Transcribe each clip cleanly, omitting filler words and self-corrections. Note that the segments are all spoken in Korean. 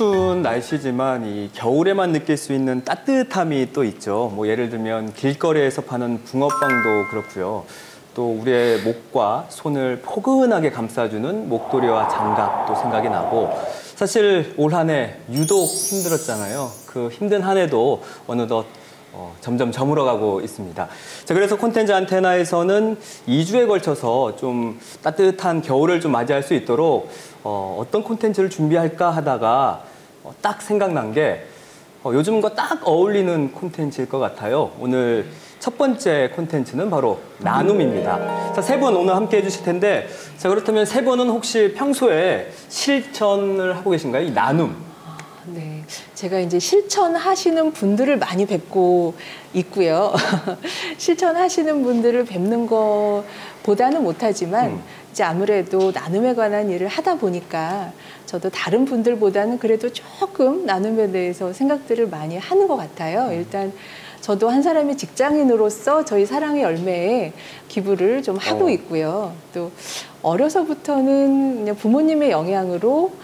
추운 날씨지만 이 겨울에만 느낄 수 있는 따뜻함이 또 있죠. 뭐 예를 들면 길거리에서 파는 붕어빵도 그렇고요. 또 우리의 목과 손을 포근하게 감싸주는 목도리와 장갑도 생각이 나고, 사실 올 한 해 유독 힘들었잖아요. 그 힘든 한 해도 어느덧 점점 저물어가고 있습니다. 자, 그래서 콘텐츠 안테나에서는 2주에 걸쳐서 좀 따뜻한 겨울을 좀 맞이할 수 있도록 어떤 콘텐츠를 준비할까 하다가 딱 생각난 게 요즘과 딱 어울리는 콘텐츠일 것 같아요. 오늘 첫 번째 콘텐츠는 바로 나눔입니다. 자, 세 분 오늘 함께 해주실 텐데, 자, 그렇다면 세 분은 혹시 평소에 실천을 하고 계신가요? 이 나눔. 네, 제가 이제 실천하시는 분들을 많이 뵙고 있고요. 실천하시는 분들을 뵙는 것보다는 못하지만 이제 아무래도 나눔에 관한 일을 하다 보니까 저도 다른 분들보다는 그래도 조금 나눔에 대해서 생각들을 많이 하는 것 같아요. 일단 저도 한 사람의 직장인으로서 저희 사랑의 열매에 기부를 좀 하고 있고요. 또 어려서부터는 그냥 부모님의 영향으로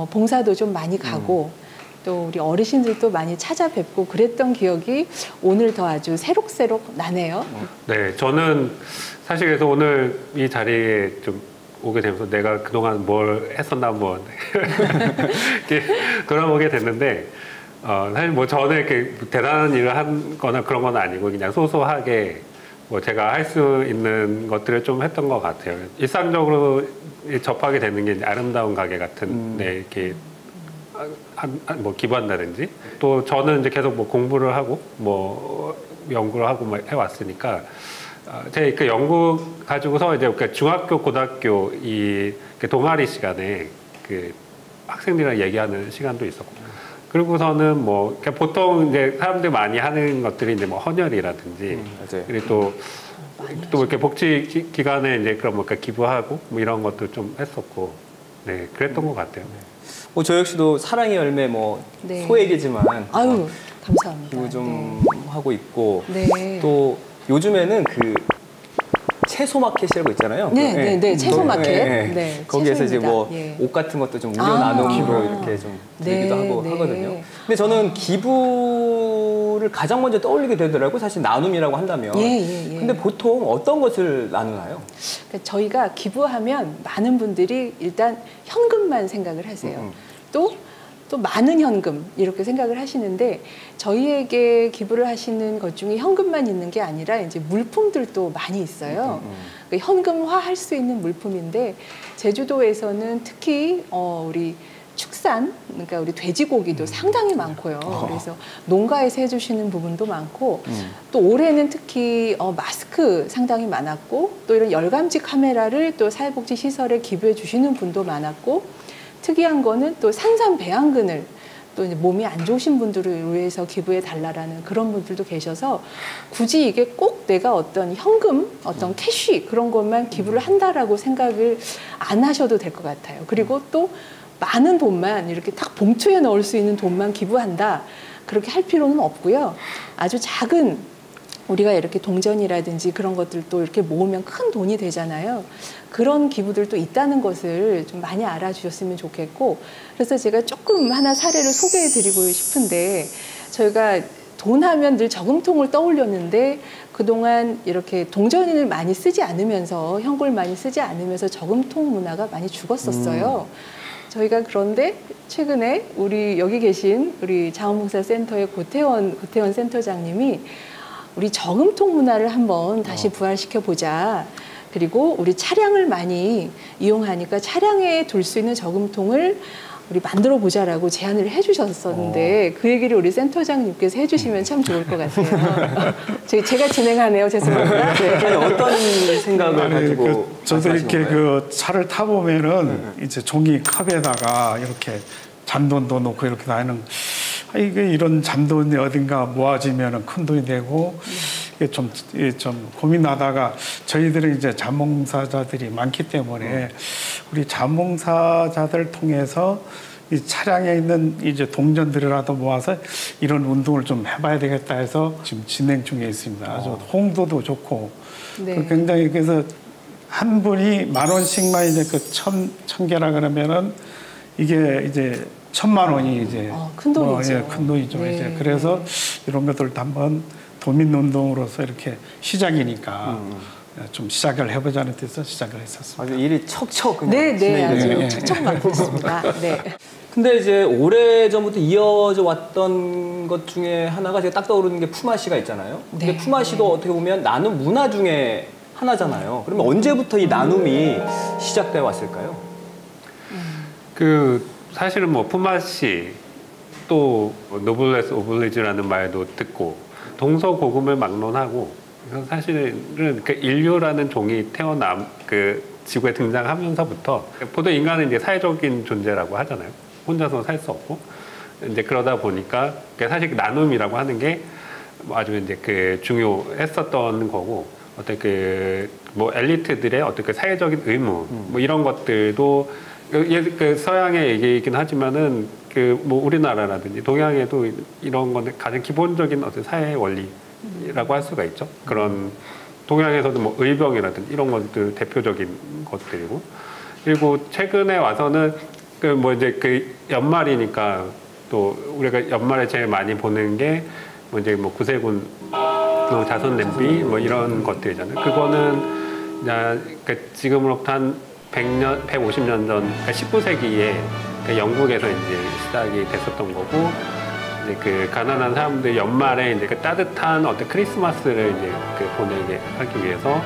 봉사도 좀 많이 가고 또 우리 어르신들도 많이 찾아뵙고 그랬던 기억이 오늘 더 아주 새록새록 나네요. 네, 저는 사실 그래서 오늘 이 자리에 좀 오게 되면서 내가 그동안 뭘 했었나 한번 이렇게 돌아보게 됐는데, 사실 뭐 저는 이렇게 대단한 일을 한 거나 그런 건 아니고 그냥 소소하게 뭐 제가 할 수 있는 것들을 좀 했던 것 같아요. 일상적으로 접하게 되는 게 이제 아름다운 가게 같은 데 이렇게 뭐 기부한다든지, 또 저는 이제 계속 뭐 공부를 하고 뭐 연구를 하고 뭐 해왔으니까 제 그 연구 가지고서 이제 중학교, 고등학교 이 동아리 시간에 그 학생들이랑 얘기하는 시간도 있었고, 그리고서는 뭐 보통 이제 사람들이 많이 하는 것들이 이제 뭐 헌혈이라든지, 그리고 또 이렇게 복지 기관에 이제 그런 뭐 기부하고 뭐 이런 것도 좀 했었고, 네, 그랬던 것 같아요. 저 역시도 사랑의 열매 뭐 네. 소액이지만 아유, 감사합니다. 기부 좀 하고 있고, 네. 또 요즘에는 그 채소 마켓이라고 있잖아요. 네, 채소 마켓. 네, 거기에서 이제 뭐 예. 옷 같은 것도 좀 무료 나눔으로 이렇게 좀 드리기도 하고 하거든요. 근데 저는 기부를 가장 먼저 떠올리게 되더라고요. 사실 나눔이라고 한다면. 근데 보통 어떤 것을 나누나요? 그러니까 저희가 기부하면 많은 분들이 일단 현금만 생각을 하세요. 또 많은 현금 이렇게 생각을 하시는데, 저희에게 기부를 하시는 것 중에 현금만 있는 게 아니라 이제 물품들도 많이 있어요. 그러니까 현금화할 수 있는 물품인데, 제주도에서는 특히 우리 축산, 그러니까 우리 돼지고기도 상당히 많고요. 그래서 농가에서 해주시는 부분도 많고, 또 올해는 특히 마스크 상당히 많았고, 또 이런 열감지 카메라를 또 사회복지시설에 기부해 주시는 분도 많았고, 특이한 거는 또 산삼 배양근을 또 이제 몸이 안 좋으신 분들을 위해서 기부해 달라라는 그런 분들도 계셔서, 굳이 이게 꼭 내가 어떤 현금, 어떤 캐시 그런 것만 기부를 한다라고 생각을 안 하셔도 될 것 같아요. 그리고 또 많은 돈만 이렇게 딱 봉투에 넣을 수 있는 돈만 기부한다, 그렇게 할 필요는 없고요. 아주 작은 우리가 이렇게 동전이라든지 그런 것들도 이렇게 모으면 큰 돈이 되잖아요. 그런 기부들도 있다는 것을 좀 많이 알아주셨으면 좋겠고, 그래서 제가 조금 하나 사례를 소개해드리고 싶은데, 저희가 돈 하면 늘 저금통을 떠올렸는데 그동안 이렇게 동전을 많이 쓰지 않으면서, 현금을 많이 쓰지 않으면서 저금통 문화가 많이 죽었었어요. 저희가 그런데 최근에 우리 여기 계신 우리 자원봉사센터의 고태원 센터장님이 우리 저금통 문화를 한번 다시 부활시켜 보자. 그리고 우리 차량을 많이 이용하니까 차량에 둘 수 있는 저금통을 우리 만들어 보자라고 제안을 해주셨었는데, 그 얘기를 우리 센터장님께서 해주시면 참 좋을 것 같아요. 제가 진행하네요. 죄송합니다. 네. 어떤 생각을 가지고 저도 이렇게 그 차를 타 보면은 이제 종이 컵에다가 이렇게 잔돈도 넣고 이렇게 다니는, 이게 이런 잔돈이 어딘가 모아지면 큰 돈이 되고, 이게 좀 고민하다가, 저희들은 이제 자원봉사자들이 많기 때문에 우리 자원봉사자들 통해서 이 차량에 있는 이제 동전들이라도 모아서 이런 운동을 좀 해봐야 되겠다 해서 지금 진행 중에 있습니다. 아주 홍도도 좋고, 굉장히, 그래서 한 분이 10,000원씩만 이제 그 천 개라 그러면은 이게 이제 1,000만 원이 이제 큰 돈이죠. 예, 큰 돈이죠. 네. 이제 그래서 이런 것들도 한번 도민운동으로서 이렇게 시작이니까 좀 시작을 해보자는 뜻에서 시작을 했었습니다. 아주 일이 척척 그냥 네, 네, 진행이 아주 되네요. 네. 척척 많고 있습니다. 네. 근데 이제 오래전부터 이어져 왔던 것 중에 하나가 제가 딱 떠오르는 게 품앗이가 있잖아요. 근데 네. 품앗이도 어떻게 보면 나눔 문화 중에 하나잖아요. 그러면 언제부터 이 나눔이 시작되어 왔을까요? 그 사실은 뭐 품앗이 또 노블레스 오블리주라는 말도 듣고 동서고금을 막론하고 사실은 그 인류라는 종이 태어남 그 지구에 등장하면서부터 보통 인간은 이제 사회적인 존재라고 하잖아요. 혼자서 살 수 없고 이제 그러다 보니까 사실 나눔이라고 하는 게 아주 이제 그 중요했었던 거고 어떤 그 뭐 엘리트들의 어떤 그 사회적인 의무 뭐 이런 것들도 그 서양의 얘기이긴 하지만은 그 뭐 우리나라라든지 동양에도 이런 거는 가장 기본적인 어떤 사회 원리라고 할 수가 있죠. 그런 동양에서도 뭐 의병이라든지 이런 것들 대표적인 것들이고 그리고 최근에 와서는 그 뭐 이제 그 연말이니까 또 우리가 연말에 제일 많이 보는 게 뭐 이제 뭐 구세군 자선 냄비 뭐 이런 것들이잖아요. 그거는 그냥 그 지금으로부터 한 100년, 150년 전, 그러니까 19세기에 그 영국에서 이제 시작이 됐었던 거고, 이제 그 가난한 사람들 연말에 이제 그 따뜻한 어떤 크리스마스를 이제 그 보내게 하기 위해서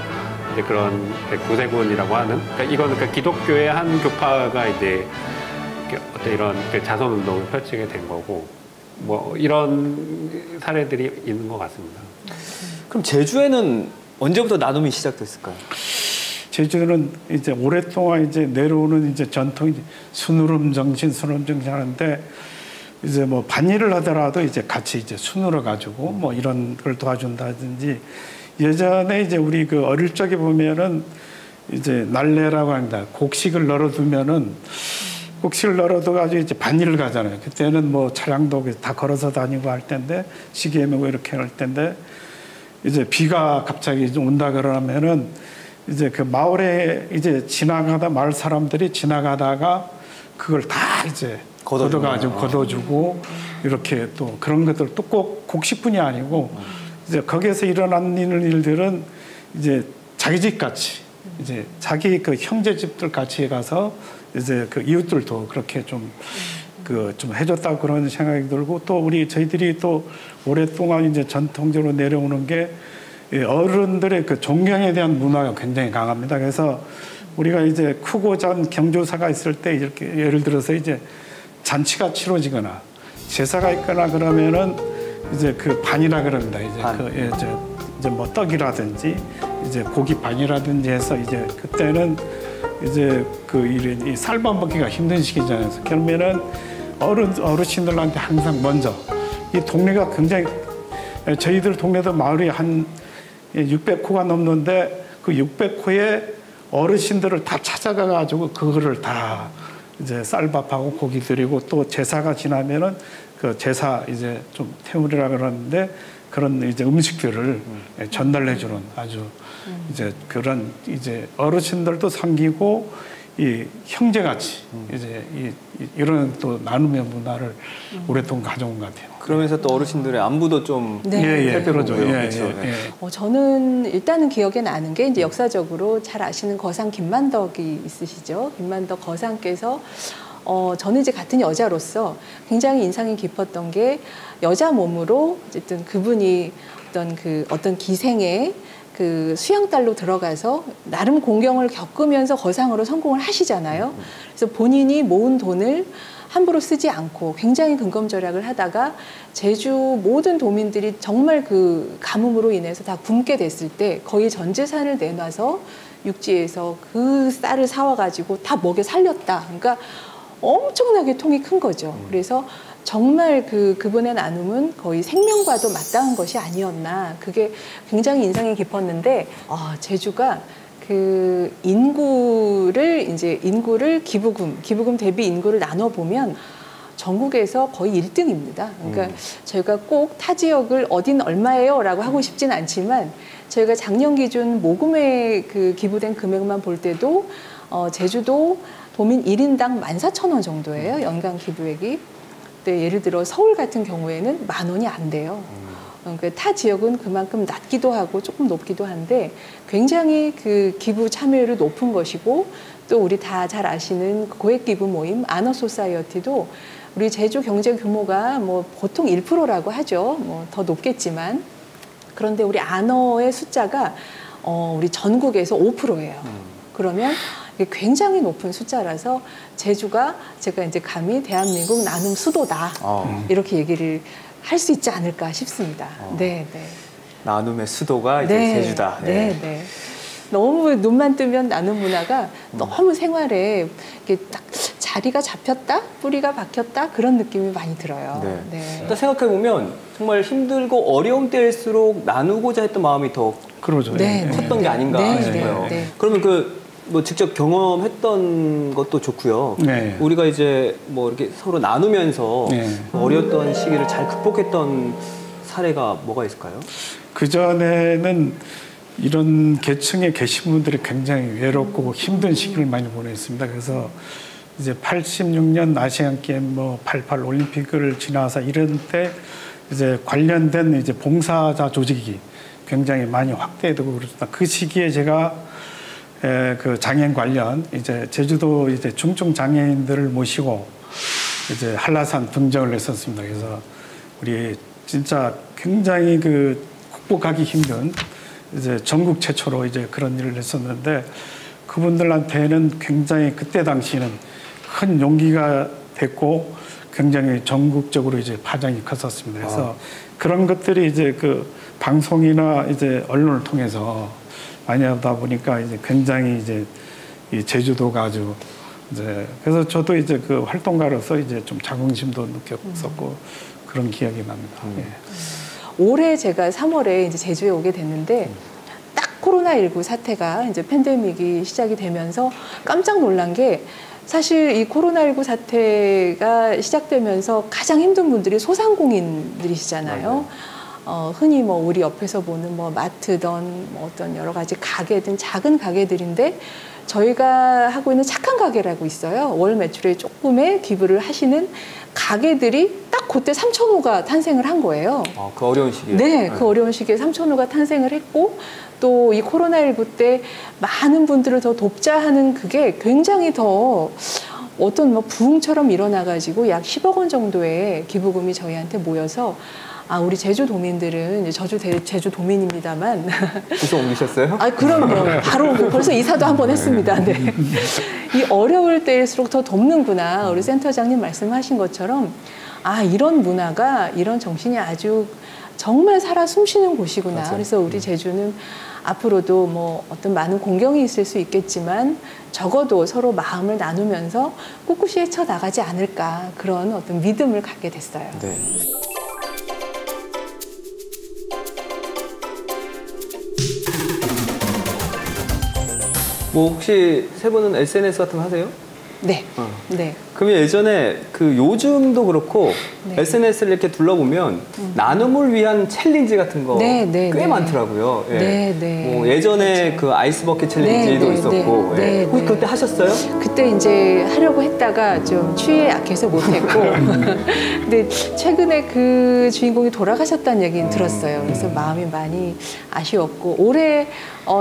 이제 그런 그 구세군이라고 하는, 그러니까 이거는 그 기독교의 한 교파가 이제 어떤 이런 그 자선 운동을 펼치게 된 거고, 뭐 이런 사례들이 있는 것 같습니다. 그럼 제주에는 언제부터 나눔이 시작됐을까요? 제주는 이제 오랫동안 이제 내려오는 이제 전통 순으름 정신 하는데 이제 뭐 반일을 하더라도 이제 같이 이제 수누러 가지고 뭐 이런 걸 도와준다든지 예전에 이제 우리 그 어릴 적에 보면은 이제 날래라고 합니다. 곡식을 널어두면은 곡식을 널어둬가지고 이제 반일을 가잖아요. 그때는 뭐 차량도 다 걸어서 다니고 할 텐데 시계 메고 이렇게 할 텐데 이제 비가 갑자기 온다 그러면은 이제 그 마을에 이제 지나가다 마을 사람들이 지나가다가 그걸 다 이제 걷어가지고 걷어주고 이렇게 또 그런 것들 또 꼭 곡식뿐이 아니고 이제 거기에서 일어난 일들은 이제 자기 집 같이 이제 자기 그 형제 집들 같이 가서 이제 그 이웃들도 그렇게 좀 해줬다고 그런 생각이 들고 또 저희들이 또 오랫동안 이제 전통적으로 내려오는 게 어른들의 그 존경에 대한 문화가 굉장히 강합니다. 그래서 우리가 이제 크고 작은 경조사가 있을 때 이렇게 예를 들어서 이제 잔치가 치러지거나 제사가 있거나 그러면은 이제 그 반이라 그럽니다. 이제 뭐 떡이라든지 이제 고기 반이라든지 해서 이제 그때는 이제 이 쌀밥 먹기가 힘든 시기잖아요. 그러면은 어르신들한테 항상 먼저 이 동네가 굉장히 저희들 동네도 마을이 한 600호가 넘는데 그 600호에 어르신들을 다 찾아가 가지고 그거를 다 이제 쌀밥하고 고기 드리고 또 제사가 지나면은 그 제사 이제 좀 태우리라 그러는데 그런 이제 음식들을 전달해 주는 아주 이제 그런 이제 어르신들도 섬기고 이 형제같이 이제 이런 또 나눔의 문화를 오랫동안 가져온 것 같아요. 그러면서 또 어르신들의 안부도 좀 그러죠. 그렇죠. 저는 일단은 기억에 나는 게 이제 역사적으로 잘 아시는 거상 김만덕이 있으시죠. 김만덕 거상께서 저는 이제 같은 여자로서 굉장히 인상이 깊었던 게 여자 몸으로 어쨌든 그분이 어떤 기생에 그 수양딸로 들어가서 나름 공경을 겪으면서 거상으로 성공을 하시잖아요. 그래서 본인이 모은 돈을 함부로 쓰지 않고 굉장히 근검절약을 하다가 제주 모든 도민들이 정말 그 가뭄으로 인해서 다 굶게 됐을 때 거의 전 재산을 내놔서 육지에서 그 쌀을 사와가지고 다 먹여 살렸다. 그러니까 엄청나게 통이 큰 거죠. 그래서 정말 그분의 나눔은 거의 생명과도 마땅한 것이 아니었나. 그게 굉장히 인상이 깊었는데, 제주가 그 인구를 기부금 대비 인구를 나눠보면 전국에서 거의 1등입니다. 그러니까 저희가 꼭 타 지역을 어딘 얼마예요? 라고 하고 싶진 않지만 저희가 작년 기준 모금에 그 기부된 금액만 볼 때도 제주도 도민 1인당 14,000원 정도예요. 연간 기부액이. 네, 예를 들어 서울 같은 경우에는 10,000원이 안 돼요. 그러니까 타 지역은 그만큼 낮기도 하고 조금 높기도 한데 굉장히 그 기부 참여율이 높은 것이고 또 우리 다 잘 아시는 고액 기부 모임 아너 소사이어티도 우리 제주 경제 규모가 뭐 보통 1%라고 하죠. 뭐 더 높겠지만 그런데 우리 아너의 숫자가 우리 전국에서 5%예요. 그러면 이게 굉장히 높은 숫자라서 제주가 제가 이제 감히 대한민국 나눔 수도다 이렇게 얘기를 할 수 있지 않을까 싶습니다. 네, 네. 나눔의 수도가 이제 네, 제주다. 네, 네. 너무 눈만 뜨면 나눔 문화가 너무 생활에 이렇게 딱 자리가 잡혔다, 뿌리가 박혔다 그런 느낌이 많이 들어요. 네. 네. 일단 생각해 보면 정말 힘들고 어려운 때일수록 나누고자 했던 마음이 더 그러죠. 네, 예. 컸던 게 아닌가 네, 싶어요. 네, 네. 그러면 뭐 직접 경험했던 것도 좋고요. 네. 우리가 이제 뭐 이렇게 서로 나누면서 네. 어려웠던 시기를 잘 극복했던 사례가 뭐가 있을까요? 그전에는 이런 계층에 계신 분들이 굉장히 외롭고 힘든 시기를 많이 보냈습니다. 그래서 이제 86년 아시안 게임, 뭐 88 올림픽을 지나서 이런 때 이제 관련된 이제 봉사자 조직이 굉장히 많이 확대되고 그렇습니다. 그 시기에 제가 그 장애인 관련 이제 제주도 이제 중증 장애인들을 모시고 이제 한라산 등정을 했었습니다. 그래서 우리 진짜 굉장히 그 극복하기 힘든 이제 전국 최초로 이제 그런 일을 했었는데 그분들한테는 굉장히 그때 당시는 큰 용기가 됐고 굉장히 전국적으로 이제 파장이 컸었습니다. 그래서 그런 것들이 이제 그 방송이나 이제 언론을 통해서 많이 하다 보니까 이제 굉장히 이제 이 제주도가 아주 이제 그래서 저도 이제 그 활동가로서 이제 좀 자긍심도 느꼈었고 그런 기억이 납니다. 예. 올해 제가 3월에 이제 제주에 오게 됐는데 딱 코로나19 사태가 이제 팬데믹이 시작이 되면서 깜짝 놀란 게 사실 이 코로나19 사태가 시작되면서 가장 힘든 분들이 소상공인들이시잖아요. 흔히 뭐 우리 옆에서 보는 뭐 마트든 뭐 어떤 여러 가지 가게든 작은 가게들인데 저희가 하고 있는 착한 가게라고 있어요. 월 매출에 조금의 기부를 하시는 가게들이 딱 그때 삼천호가 탄생을 한 거예요. 그 어려운 시기에. 네, 그 어려운 시기에 삼천호가 탄생을 했고 또 이 코로나19 때 많은 분들을 더 돕자 하는 그게 굉장히 더 어떤 뭐 부흥처럼 일어나가지고 약 10억 원 정도의 기부금이 저희한테 모여서 우리 제주도민들은 이제 제주도민입니다만. 부서 옮기셨어요? 그럼요. 바로 벌써 이사도 한번 했습니다. 네. 이 어려울 때일수록 더 돕는구나. 우리 센터장님 말씀하신 것처럼 이런 문화가 이런 정신이 아주 정말 살아 숨쉬는 곳이구나. 맞아요. 그래서 우리 제주는 앞으로도 뭐 어떤 많은 공경이 있을 수 있겠지만 적어도 서로 마음을 나누면서 꿋꿋이 헤쳐나가지 않을까 그런 어떤 믿음을 갖게 됐어요. 네. 뭐 혹시 세 분은 SNS 같은 거 하세요? 네. 네. 그럼 예전에 그 요즘도 그렇고 네. SNS를 이렇게 둘러보면 나눔을 위한 챌린지 같은 거 네, 네, 꽤 네. 많더라고요. 예. 네, 네. 뭐 예전에 그렇죠. 그 아이스버킷 챌린지도 네, 네, 있었고. 네, 예. 네, 혹시 네. 그때 하셨어요? 그때 이제 하려고 했다가 좀 추위에 약해서 못했고 근데 최근에 그 주인공이 돌아가셨다는 얘기는 들었어요. 그래서 마음이 많이 아쉬웠고 올해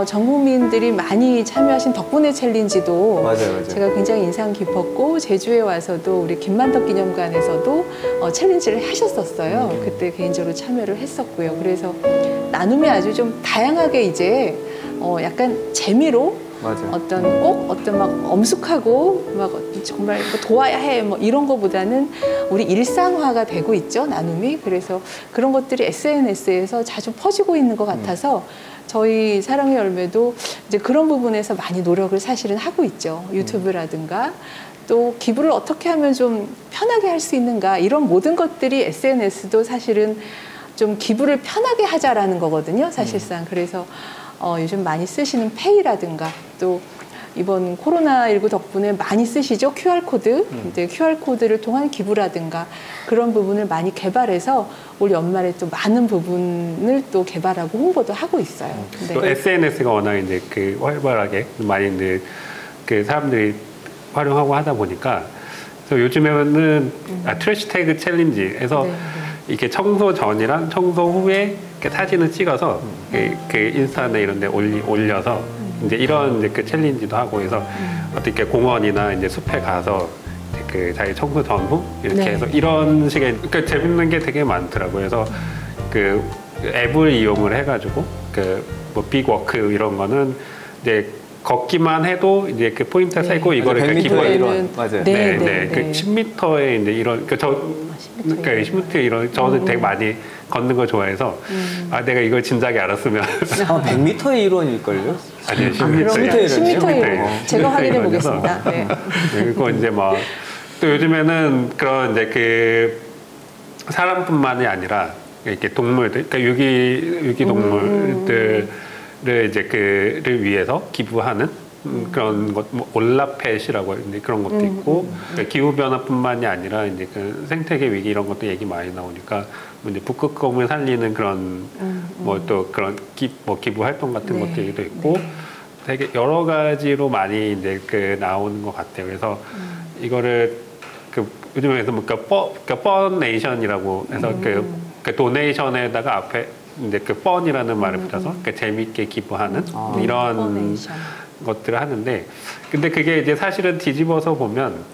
전 국민들이 많이 참여하신 덕분에 챌린지도 맞아요. 제가 굉장히 인상 깊었고 제주에 와서도 우리 김만덕 기념관에서도 챌린지를 하셨었어요. 그때 개인적으로 참여를 했었고요. 그래서 나눔이 아주 좀 다양하게 이제 약간 재미로 맞아요. 어떤 막 엄숙하고 막 정말 뭐 도와야 해 뭐 이런 거보다는 우리 일상화가 되고 있죠, 나눔이. 그래서 그런 것들이 SNS에서 자주 퍼지고 있는 것 같아서 저희 사랑의 열매도 이제 그런 부분에서 많이 노력을 사실은 하고 있죠. 유튜브라든가 또 기부를 어떻게 하면 좀 편하게 할 수 있는가 이런 모든 것들이 SNS도 사실은 좀 기부를 편하게 하자라는 거거든요, 사실상. 그래서 요즘 많이 쓰시는 페이라든가 또 이번 코로나19 덕분에 많이 쓰시죠, QR코드. 이제 QR코드를 통한 기부라든가 그런 부분을 많이 개발해서 올 연말에 또 많은 부분을 또 개발하고 홍보도 하고 있어요. 네. 또 SNS가 워낙 이제 그 활발하게 많이 이제 그 사람들이 활용하고 하다 보니까 그래서 요즘에는 트래시 태그 챌린지에서 네, 네. 이렇게 청소 전이랑 청소 후에 이렇게 사진을 찍어서 그 인스타나 이런 데 올려서 이제 이런 이제 그 챌린지도 하고 해서 어떻게 공원이나 이제 숲에 가서 이제 그 자기 청소 전후 이렇게 네. 해서 이런 식의 그러니까 재밌는 게 되게 많더라고요. 그래서 그 앱을 이용을 해가지고 그 뭐 빅워크 이런 거는 이제 걷기만 해도 이제 그 포인트 네. 세고 이거를 맞아요. 그 100m 기본 이런 맞아요. 네. 네. 그 10m에 이제 이런 그러니까 10m 이런 저는 되게 많이 걷는 거 좋아해서 아 내가 이걸 진작에 알았으면 아, 100m의 일원일걸요? 아니 그럼 10m 10m 네. 일 제가 확인해 보겠습니다. 네. 그리고 이제 뭐 또 요즘에는 그런 이제 그 사람뿐만이 아니라 이렇게 동물들, 그러니까 유기 동물들을 이제 그를 위해서 기부하는 그런 것, 뭐 올라펫이라고 이제 그런 것도 있고 기후 변화뿐만이 아니라 이제 그 생태계 위기 이런 것도 얘기 많이 나오니까 뭐 이제 북극곰을 살리는 그런 뭐 또 그런 기부 활동 같은 네. 것도 얘기도 있고 되게 여러 가지로 많이 이제 그 나오는 것 같아요. 그래서 이거를 그 요즘에서 뭐 펀네이션이라고 해서 그 도네이션에다가 앞에 이제 그 펀이라는 말을 붙여서 그 재밌게 기부하는 이런 펀네이션. 것들을 하는데 근데 그게 이제 사실은 뒤집어서 보면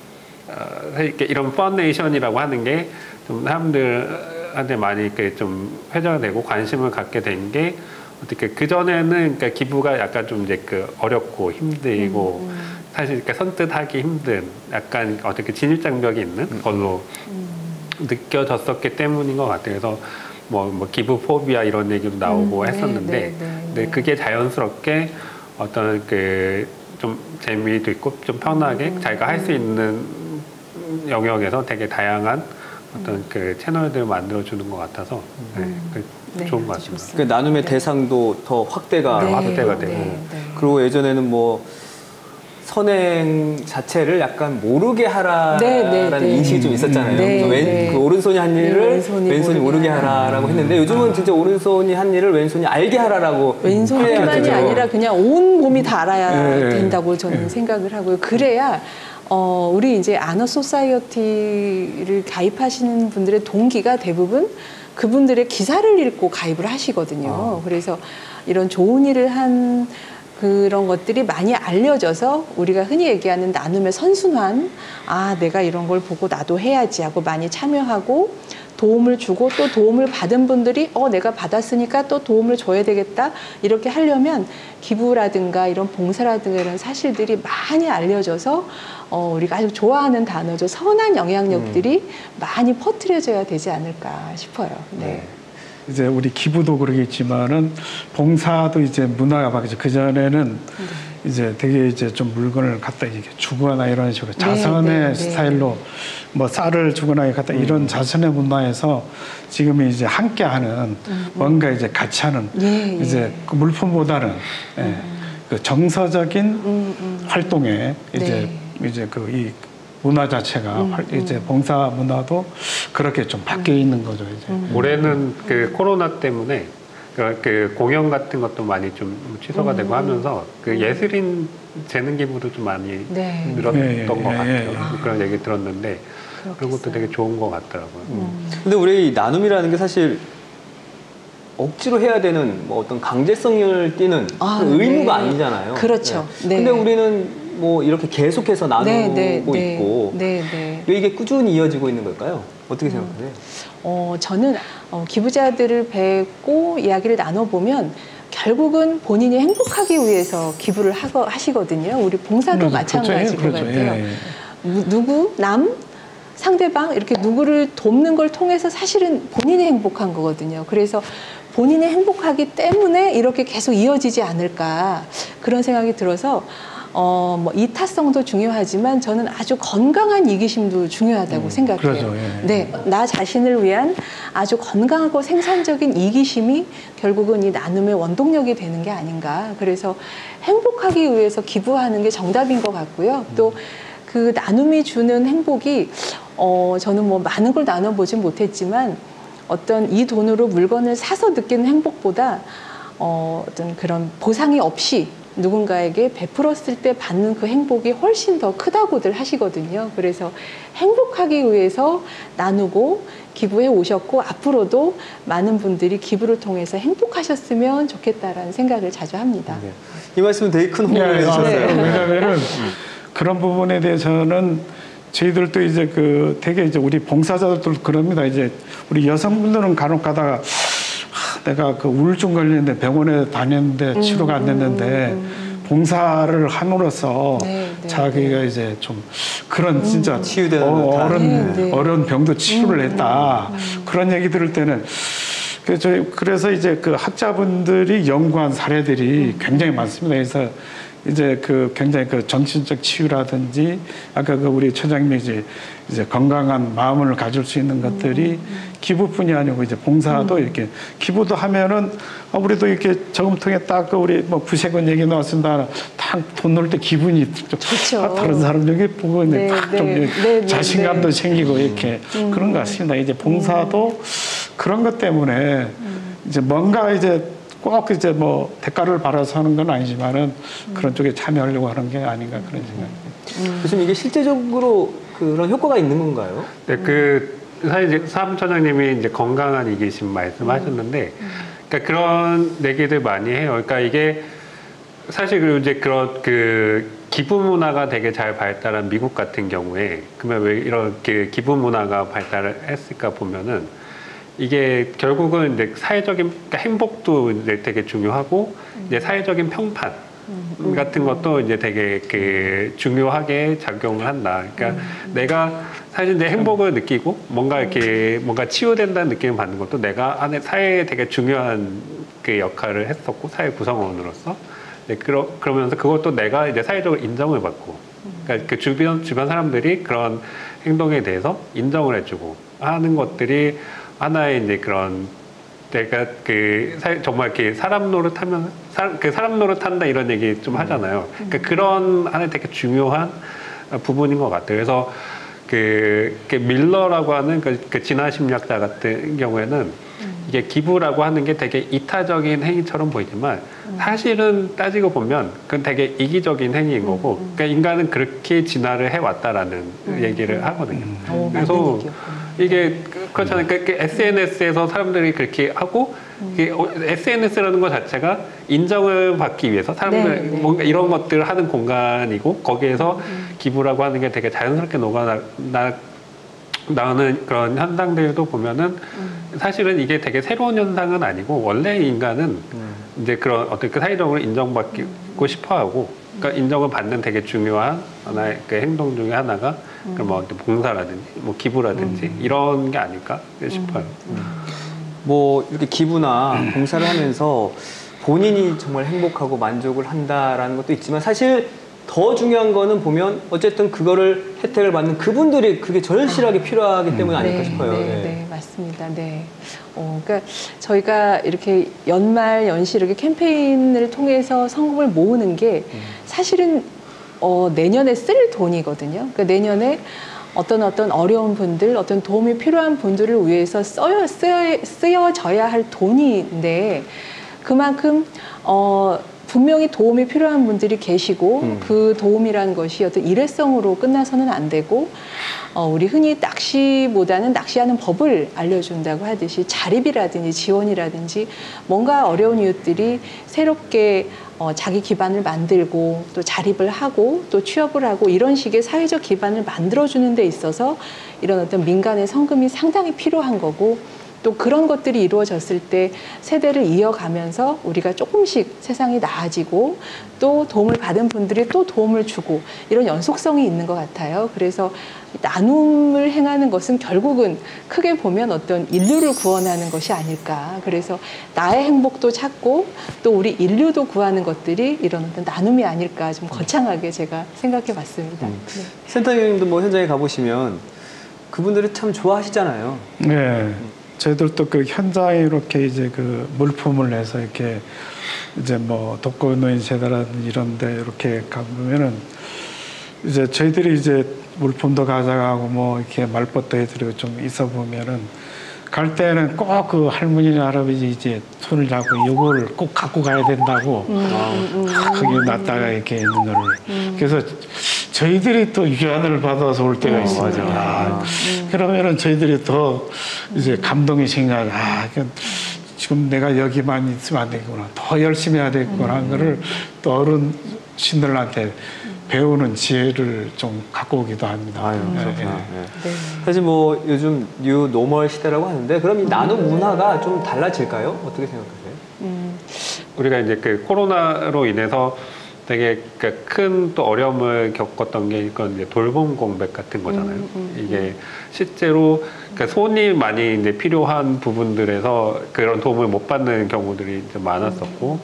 사실 이렇게 이런 펀네이션이라고 하는 게 좀 사람들한테 많이 이렇게 좀 회자가 되고 관심을 갖게 된 게 어떻게 그 전에는 그러니까 기부가 약간 좀 이제 그 어렵고 힘들고 사실 이렇게 선뜻하기 힘든 약간 어떻게 진입장벽이 있는 걸로 느껴졌었기 때문인 것 같아요. 그래서 뭐 기부 포비아 이런 얘기도 나오고 했었는데 근데 그게 자연스럽게 어떤 그 좀 재미도 있고 좀 편하게 자기가 할 수 있는 영역에서 되게 다양한 어떤 그 채널들을 만들어주는 것 같아서 네, 좋은 것 아주 같습니다. 좋습니다. 그 나눔의 대상도 더 확대가 네, 확대가 되고. 네. 그리고 예전에는 뭐 선행 자체를 약간 모르게 하라라는 네, 네, 네. 인식이 좀 있었잖아요. 네, 그래서 네. 그 오른손이 한 일을 네, 왼손이 왼손이 모르게 모르게 하라라고 했는데 요즘은 진짜 오른손이 한 일을 왼손이 알게 하라라고 왼손뿐만이 해야죠. 아니라 그냥 온 몸이 다 알아야 네. 된다고 저는 생각을 하고요. 그래야 우리 이제 아너 소사이어티를 가입하시는 분들의 동기가 대부분 그분들의 기사를 읽고 가입을 하시거든요. 그래서 이런 좋은 일을 한 그런 것들이 많이 알려져서 우리가 흔히 얘기하는 나눔의 선순환, 아, 내가 이런 걸 보고 나도 해야지 하고 많이 참여하고 도움을 주고 또 도움을 받은 분들이 내가 받았으니까 또 도움을 줘야 되겠다 이렇게 하려면 기부라든가 이런 봉사라든가 이런 사실들이 많이 알려져서 우리가 아주 좋아하는 단어죠. 선한 영향력들이 많이 퍼뜨려져야 되지 않을까 싶어요. 네. 이제 우리 기부도 그러겠지만은 봉사도 이제 문화가 바뀌죠. 그 전에는 이제 되게 이제 좀 물건을 갖다 이렇게 주거나 이런 식으로 자선의 스타일로 뭐 쌀을 주거나 갖다 이런 자선의 문화에서 지금 이제 함께하는 뭔가 이제 같이 하는 이제 그 물품보다는 그 정서적인 활동에 이제 그 이 문화 자체가 이제 봉사 문화도 그렇게 좀 바뀌어 있는 거죠. 이제 올해는 그 코로나 때문에 그 공연 같은 것도 많이 좀 취소가 되고 하면서 그 예술인 재능 기부도 좀 많이 늘었던 것 같아요. 그런 얘기 들었는데 그런 것도 되게 좋은 것 같더라고요. 근데 우리 이 나눔이라는 게 사실 억지로 해야 되는 뭐 어떤 강제성을 띠는 그 의무가 아니잖아요. 그렇죠. 네. 근데 우리는 뭐 이렇게 계속해서 나누고 있고 왜 이게 꾸준히 이어지고 있는 걸까요? 어떻게 생각하세요? 저는 기부자들을 뵙고 이야기를 나눠보면 결국은 본인이 행복하기 위해서 기부를 하시거든요. 우리 봉사도 마찬가지인 것 같아요. 누구, 상대방 이렇게 누구를 돕는 걸 통해서 사실은 본인이 행복한 거거든요. 그래서 본인이 행복하기 때문에 이렇게 계속 이어지지 않을까 그런 생각이 들어서 뭐 이타성도 중요하지만 저는 아주 건강한 이기심도 중요하다고 생각해요. 그렇죠. 네, 나 자신을 위한 아주 건강하고 생산적인 이기심이 결국은 이 나눔의 원동력이 되는 게 아닌가. 그래서 행복하기 위해서 기부하는 게 정답인 것 같고요. 또 그 나눔이 주는 행복이 저는 뭐 많은 걸 나눠보진 못했지만 어떤 이 돈으로 물건을 사서 느끼는 행복보다 어떤 그런 보상이 없이 누군가에게 베풀었을 때 받는 그 행복이 훨씬 더 크다고들 하시거든요. 그래서 행복하기 위해서 나누고 기부해 오셨고 앞으로도 많은 분들이 기부를 통해서 행복하셨으면 좋겠다라는 생각을 자주 합니다. 네. 이 말씀은 되게 큰 호응을 네, 해주셨어요. 왜냐하면은 그런 부분에 대해서는 저희들도 이제 그 되게 이제 우리 봉사자들도 그럽니다. 이제 우리 여성분들은 간혹 가다가 내가 그 우울증 걸렸는데 병원에 다녔는데 치료가 안 됐는데 봉사를 함으로써 네, 네, 자기가 이제 좀 그런 진짜 치유되는 듯한. 어려운 병도 치유를 했다. 그런 얘기 들을 때는 그래서 이제 그 학자분들이 연구한 사례들이 굉장히 많습니다. 그래서 이제 그 굉장히 그 정신적 치유라든지 아까 그 우리 처장님이 이제 건강한 마음을 가질 수 있는 것들이 기부뿐이 아니고 이제 봉사도 이렇게 기부도 하면은 우리도 이렇게 저금통에 딱 그 우리 뭐 부세금 얘기 나왔습니다. 딱 돈 넣을 때 기분이 좀 좋죠. 다른 사람 여기 보고 네, 좀 네, 자신감도 네. 생기고 이렇게 그런 것 같습니다. 이제 봉사도 그런 것 때문에 이제 뭔가 이제 꼭 이제 뭐 대가를 바라서 하는 건 아니지만은 그런 쪽에 참여하려고 하는 게 아닌가 그런 생각입니다. 교수님 이게 실제적으로 그런 효과가 있는 건가요? 네, 그 사실 이제 사무처장님이 이제 건강한 이기심 말씀하셨는데, 그러니까 그런 얘기들 많이 해요. 그러니까 이게 사실 그리고 이제 그런 그 기부 문화가 되게 잘 발달한 미국 같은 경우에 그러면 왜 이렇게 기부 문화가 발달을 했을까 보면은 이게 결국은 이제 사회적인 그러니까 행복도 이제 되게 중요하고 이제 사회적인 평판 같은 것도 이제 되게 그 중요하게 작용을 한다. 그러니까 내가 사실 내 행복을 느끼고 뭔가 이렇게 뭔가 치유된다는 느낌을 받는 것도 내가 안에 사회에 되게 중요한 그 역할을 했었고 사회 구성원으로서 그러면서 그것도 내가 이제 사회적으로 인정을 받고 그러니까 그 주변 사람들이 그런 행동에 대해서 인정을 해주고 하는 것들이 하나의 이제 그런 내가 그 정말 이렇게 사람 노릇하면 사람 노릇한다 이런 얘기 좀 하잖아요. 그러니까 그런 하나의 되게 중요한 부분인 것 같아요. 그래서 그 밀러라고 하는 그 진화 심리학자 같은 경우에는 이게 기부라고 하는 게 되게 이타적인 행위처럼 보이지만 사실은 따지고 보면 그건 되게 이기적인 행위인 거고 그러니까 인간은 그렇게 진화를 해왔다라는 얘기를 하거든요. 그래서 이게 그렇잖아요. 그러니까 SNS에서 사람들이 그렇게 하고 SNS라는 것 자체가 인정을 받기 위해서 사람들 뭔가 이런 것들을 하는 공간이고 거기에서 기부라고 하는 게 되게 자연스럽게 나오는 그런 현상들도 보면은 사실은 이게 되게 새로운 현상은 아니고 원래 인간은 이제 그런 어떤 그 사회적으로 인정받고 싶어하고 그러니까 인정을 받는 되게 중요한 하나의 그 행동 중에 하나가 뭐 봉사라든지 뭐 기부라든지 이런 게 아닐까 싶어요. 뭐 이렇게 기부나 봉사를 하면서 본인이 정말 행복하고 만족을 한다라는 것도 있지만 사실 더 중요한 거는 보면 어쨌든 그거를 혜택을 받는 그분들이 그게 절실하게 필요하기 때문에 아닐까 싶어요. 네, 맞습니다. 네. 그러니까 저희가 이렇게 연말 연시 이렇게 캠페인을 통해서 성금을 모으는 게 사실은 내년에 쓸 돈이거든요. 그러니까 내년에 어떤 어려운 분들, 어떤 도움이 필요한 분들을 위해서 쓰여져야 할 돈인데 그만큼 분명히 도움이 필요한 분들이 계시고 그 도움이라는 것이 어떤 일회성으로 끝나서는 안 되고 우리 흔히 낚시보다는 낚시하는 법을 알려준다고 하듯이 자립이라든지 지원이라든지 뭔가 어려운 이웃들이 새롭게 자기 기반을 만들고 또 자립을 하고 또 취업을 하고 이런 식의 사회적 기반을 만들어주는 데 있어서 이런 어떤 민간의 성금이 상당히 필요한 거고 또 그런 것들이 이루어졌을 때 세대를 이어가면서 우리가 조금씩 세상이 나아지고 또 도움을 받은 분들이 또 도움을 주고 이런 연속성이 있는 것 같아요. 그래서 나눔을 행하는 것은 결국은 크게 보면 어떤 인류를 구원하는 것이 아닐까. 그래서 나의 행복도 찾고 또 우리 인류도 구하는 것들이 이런 어떤 나눔이 아닐까 좀 거창하게 제가 생각해 봤습니다. 네. 센터장님도 뭐 현장에 가보시면 그분들이 참 좋아하시잖아요. 네. 저희들도 그 현장에 이렇게 이제 그 물품을 내서 이렇게 이제 뭐 독거노인 세대라든지 이런 데 이렇게 가보면은 이제 저희들이 이제 물품도 가져가고 뭐 이렇게 말벗도 해드리고 좀 있어 보면은 갈 때는 꼭 그 할머니나 할아버지 이제 손을 잡고 이걸 꼭 갖고 가야 된다고 거기 놨다가 이렇게 있는 거를 그래서 저희들이 또 유안을 받아서 올 때가 있습니다. 그러면은 저희들이 더 이제 감동이 생겨나. 지금 내가 여기만 있으면 안 되겠구나. 더 열심히 해야 되겠구나 하는 거를 또 어른신들한테 배우는 지혜를 좀 갖고 오기도 합니다. 그렇구나. 사실 뭐 요즘 뉴 노멀 시대라고 하는데 그럼 이 나눔 문화가 좀 달라질까요? 어떻게 생각하세요? 우리가 이제 그 코로나로 인해서 되게 큰 또 어려움을 겪었던 게 이건 이제 돌봄 공백 같은 거잖아요. 이게 실제로 그러니까 손이 많이 이제 필요한 부분들에서 그런 도움을 못 받는 경우들이 좀 많았었고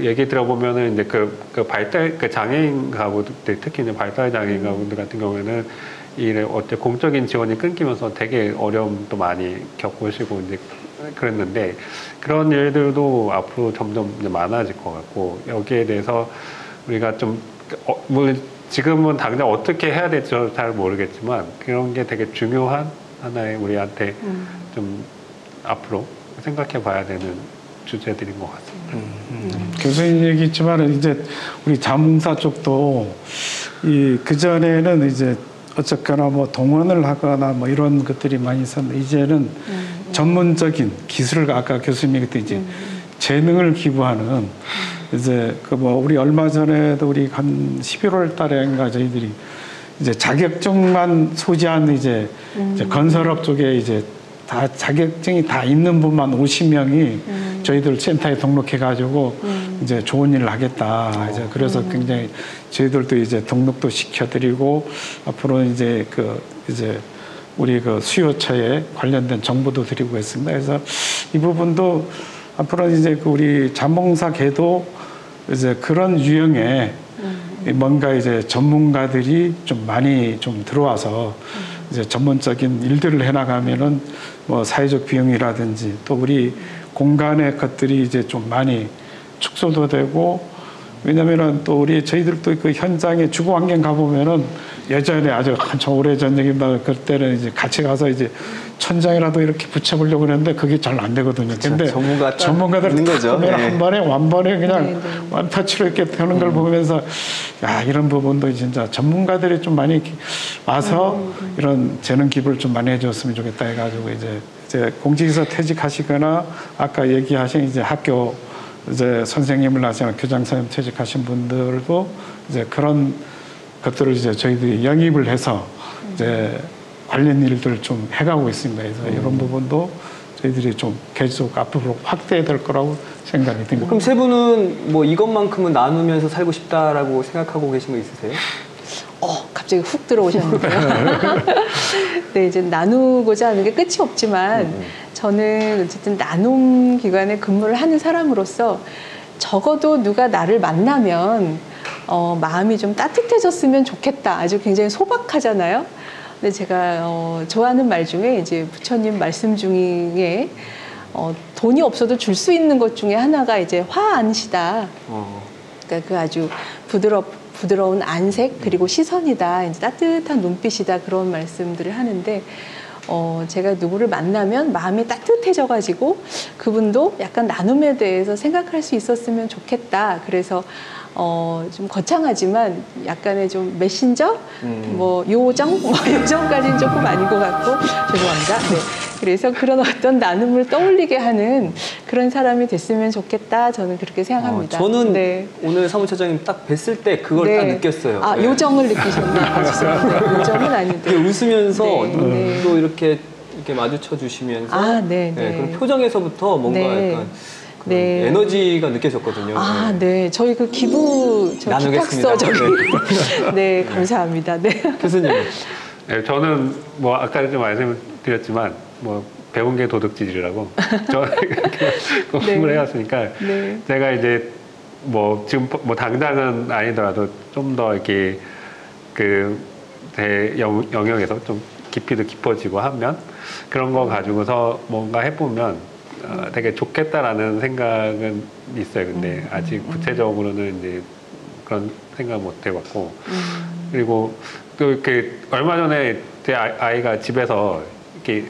얘기 들어보면은 이제 그 발달 그 장애인 가구들 특히 이제 발달 장애인 가구들 같은 경우에는 이 어째 공적인 지원이 끊기면서 되게 어려움도 많이 겪으시고 이제 그랬는데 그런 일들도 앞으로 점점 이제 많아질 것 같고 여기에 대해서 우리가 좀 물론 지금은 당장 어떻게 해야 될지 잘 모르겠지만 그런 게 되게 중요한 하나의 우리한테 좀 앞으로 생각해 봐야 되는 주제들인 것 같습니다. 교수님 얘기했지만 이제 우리 자문사 쪽도 그 전에는 이제 어쨌거나 뭐 동원을 하거나 뭐 이런 것들이 많이 있었는데 이제는 전문적인 기술을 아까 교수님이 그때 이제 재능을 기부하는 이제 그 뭐 우리 얼마 전에도 우리 한 11월 달에인가 저희들이 이제 자격증만 소지한 이제 건설업 쪽에 이제 다 자격증이 다 있는 분만 50명이 저희들 센터에 등록해가지고 이제 좋은 일을 하겠다. 이제 그래서 굉장히 저희들도 이제 등록도 시켜드리고 앞으로 이제 이제 우리 그 수요처에 관련된 정보도 드리고 있습니다. 그래서 이 부분도 앞으로 이제 그 우리 자몽사계도 이제 그런 유형의 뭔가 이제 전문가들이 좀 많이 좀 들어와서 이제 전문적인 일들을 해나가면은 뭐 사회적 비용이라든지 또 우리 공간의 것들이 이제 좀 많이 축소도 되고 왜냐면은 또 저희들도 그 현장에 주거 환경 가보면은 예전에 아주 한참 오래전 얘기입니다. 그때는 이제 같이 가서 이제 천장이라도 이렇게 붙여보려고 그랬는데 그게 잘 안 되거든요. 근데 전문가들 있는 거죠. 보면 한 번에 완번에 그냥 완터치로 이렇게 되는 걸 보면서 야 이런 부분도 진짜 전문가들이 좀 많이 와서 이런 재능 기부를 좀 많이 해줬으면 좋겠다 해가지고 이제 공직에서 퇴직하시거나 아까 얘기하신 이제 학교 이제 선생님을 하시는 교장 선생님 퇴직하신 분들도 이제 그런 것들을 이제 저희들이 영입을 해서 이제 관련 일들을 좀 해가고 있습니다. 그래서 이런 부분도 저희들이 좀 계속 앞으로 확대해야 될 거라고 생각이 듭니다. 그럼 세 분은 뭐 이것만큼은 나누면서 살고 싶다라고 생각하고 계신 거 있으세요? 갑자기 훅 들어오셨는데요. 네, 이제 나누고자 하는 게 끝이 없지만 저는 어쨌든 나눔 기관에 근무를 하는 사람으로서 적어도 누가 나를 만나면 마음이 좀 따뜻해졌으면 좋겠다. 아주 굉장히 소박하잖아요. 근데 제가 좋아하는 말 중에 이제 부처님 말씀 중에 돈이 없어도 줄 수 있는 것 중에 하나가 이제 화안시다. 그러니까 그 아주 부드러운 안색 그리고 시선이다. 이제 따뜻한 눈빛이다. 그런 말씀들을 하는데 제가 누구를 만나면 마음이 따뜻해져가지고 그분도 약간 나눔에 대해서 생각할 수 있었으면 좋겠다. 그래서 좀 거창하지만 약간의 좀 메신저, 뭐 요정까지는 조금 아닌 것 같고 죄송합니다. 네. 그래서 그런 어떤 나눔을 떠올리게 하는 그런 사람이 됐으면 좋겠다. 저는 그렇게 생각합니다. 저는 오늘 사무처장님 딱 뵀을 때 그걸 딱 느꼈어요. 요정을 느끼셨나? 죄송합니다. 요정은 아닌데. 웃으면서 눈도 이렇게 마주쳐 주시면서 그런 표정에서부터 뭔가 약간 에너지가 느껴졌거든요. 네. 저희 그 기부 나누겠습니다. 기탁서 네, 감사합니다. 네. 교수님. 네, 저는 뭐 아까 좀 말씀드렸지만 뭐 배운 게 도둑질이라고 저는 공부를 해왔으니까 제가 이제 뭐 지금 뭐 당장은 아니더라도 좀 더 이렇게 그 제 영역에서 좀 깊이도 깊어지고 하면 그런 거 가지고서 뭔가 해보면 되게 좋겠다라는 생각은 있어요. 근데 아직 구체적으로는 이제 그런 생각 못 해봤고 그리고 또 이렇게 얼마 전에 제 아이가 집에서 이렇게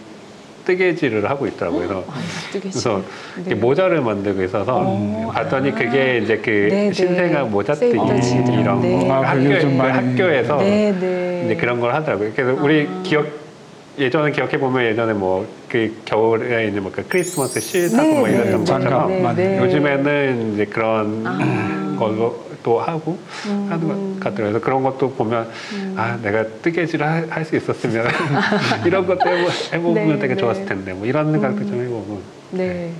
뜨개질을 하고 있더라고요. 그래서 네. 모자를 만들고 있어서 봤더니 그게 이제 그 네, 신생아 네. 모자뜨기 세이프치드랑. 이런 네. 거 요즘 많이 학교에서 네, 네. 이제 그런 걸 하더라고요. 그래서 우리 예전에 기억해 보면 예전에 뭐 그 겨울에 이제 뭐 그 크리스마스 실 사고 네, 뭐 이랬던 네, 것처럼 네, 네. 요즘에는 이제 그런 걸로 또 하고 하는 것 같더라고요. 그래서 그런 것도 보면 아 내가 뜨개질을 할 수 있었으면 이런 것도 해보면 네, 되게 네. 좋았을 텐데 뭐 이런 생각도 좀 해보고. 네.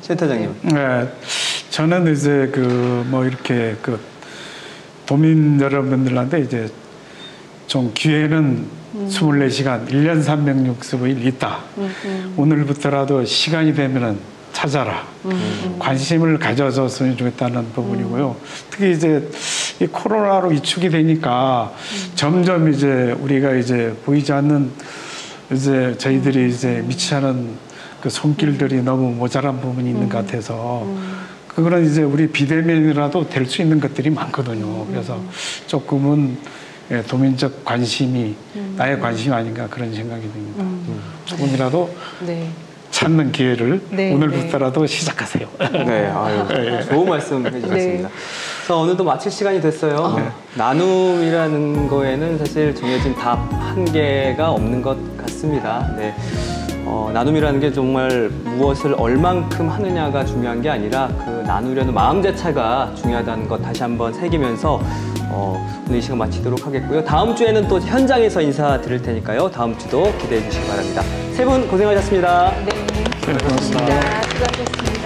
센터장님. 네, 저는 이제 그 뭐 이렇게 그 도민 여러분들한테 이제 좀 기회는 24시간 1년 365일 있다. 오늘부터라도 시간이 되면은 찾아라. 관심을 가져줬으면 좋겠다는 부분이고요. 특히 이제 이 코로나로 위축이 되니까 점점 이제 우리가 이제 보이지 않는 이제 저희들이 이제 미치 않은 그 손길들이 너무 모자란 부분이 있는 것 같아서 그거는 이제 우리 비대면이라도 될 수 있는 것들이 많거든요. 그래서 조금은 도민적 관심이 나의 관심이 아닌가 그런 생각이 듭니다. 조금이라도 네. 찾는 기회를 네, 오늘부터라도 시작하세요. 네, 아유, 좋은 말씀 해주셨습니다. 네. 자, 어느덧 마칠 시간이 됐어요. 나눔이라는 거에는 사실 정해진 답 한 개가 없는 것 같습니다. 네. 나눔이라는 게 정말 무엇을 얼만큼 하느냐가 중요한 게 아니라 그 나누려는 마음 자체가 중요하다는 것 다시 한번 새기면서 오늘 이 시간 마치도록 하겠고요. 다음 주에는 또 현장에서 인사드릴 테니까요. 다음 주도 기대해 주시기 바랍니다. 세 분 고생하셨습니다. 네. 고맙습니다. 수고하셨습니다.